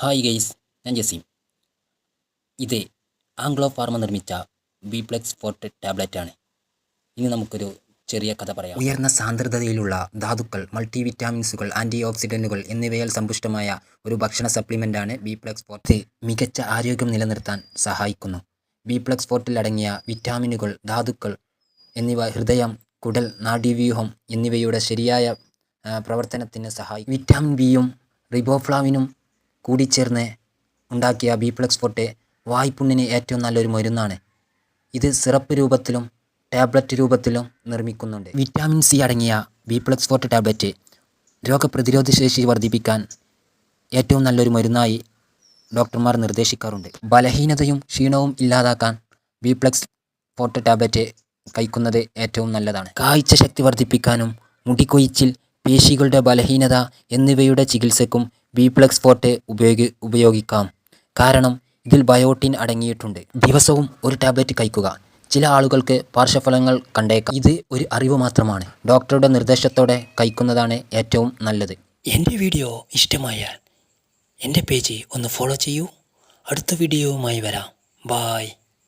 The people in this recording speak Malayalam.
ഹായ് ഗെയ്സ്, ഞാൻ ജസീം. ഇത് ആംഗ്ലോ ഫാർമ നിർമ്മിച്ച ബി-പ്ലെക്സ് ഫോർട്ട് ടാബ്ലറ്റ് ആണ്. ഇനി നമുക്കൊരു ചെറിയ കഥ പറയാം. ഉയർന്ന സാന്ദ്രതയിലുള്ള ധാതുക്കൾ, മൾട്ടി വിറ്റാമിൻസുകൾ, ആൻറ്റി ഓക്സിഡൻറ്റുകൾ എന്നിവയാൽ സമ്പുഷ്ടമായ ഒരു ഭക്ഷണ സപ്ലിമെൻ്റാണ് ബി-പ്ലെക്സ് ഫോർട്ട്. മികച്ച ആരോഗ്യം നിലനിർത്താൻ സഹായിക്കുന്നു. ബി-പ്ലെക്സ് ഫോർട്ടിൽ അടങ്ങിയ വിറ്റാമിനുകൾ, ധാതുക്കൾ എന്നിവ ഹൃദയം, കുടൽ, നാഡീവ്യൂഹം എന്നിവയുടെ ശരിയായ പ്രവർത്തനത്തിന് സഹായിക്കും. വിറ്റാമിൻ ബിയും റിബോഫ്ലാവിനും കൂടിച്ചേർന്ന് ഉണ്ടാക്കിയ ബി-പ്ലെക്സ് ഫോർട്ട് വായ്പുണ്ണിന് ഏറ്റവും നല്ലൊരു മരുന്നാണ്. ഇത് സിറപ്പ് രൂപത്തിലും ടാബ്ലറ്റ് രൂപത്തിലും നിർമ്മിക്കുന്നുണ്ട്. വിറ്റാമിൻ സി അടങ്ങിയ ബി-പ്ലെക്സ് ഫോർട്ട് ടാബ്ലറ്റ് രോഗപ്രതിരോധ ശേഷി വർദ്ധിപ്പിക്കാൻ ഏറ്റവും നല്ലൊരു മരുന്നായി ഡോക്ടർമാർ നിർദ്ദേശിക്കാറുണ്ട്. ബലഹീനതയും ക്ഷീണവും ഇല്ലാതാക്കാൻ ബി-പ്ലെക്സ് ഫോർട്ട് ടാബ്ലറ്റ് കഴിക്കുന്നത് ഏറ്റവും നല്ലതാണ്. കാഴ്ചശക്തി വർദ്ധിപ്പിക്കാനും മുടികൊഴിച്ചിൽ, പേശികളുടെ ബലഹീനത എന്നിവയുടെ ചികിത്സയ്ക്കും ബി-പ്ലെക്സ് ഫോർട്ട് ഉപയോഗിക്കാം. കാരണം ഇതിൽ ബയോട്ടിൻ അടങ്ങിയിട്ടുണ്ട്. ദിവസവും ഒരു ടാബ്ലറ്റ് കഴിക്കുക. ചില ആളുകൾക്ക് പാർശ്വഫലങ്ങൾ കണ്ടേക്കാം. ഇത് ഒരു അറിവ് മാത്രമാണ്. ഡോക്ടറുടെ നിർദ്ദേശത്തോടെ കഴിക്കുന്നതാണ് ഏറ്റവും നല്ലത്. എൻ്റെ വീഡിയോ ഇഷ്ടമായാൽ എൻ്റെ പേജ് ഒന്ന് ഫോളോ ചെയ്യൂ. അടുത്ത വീഡിയോയുമായി വരാം. ബായ്.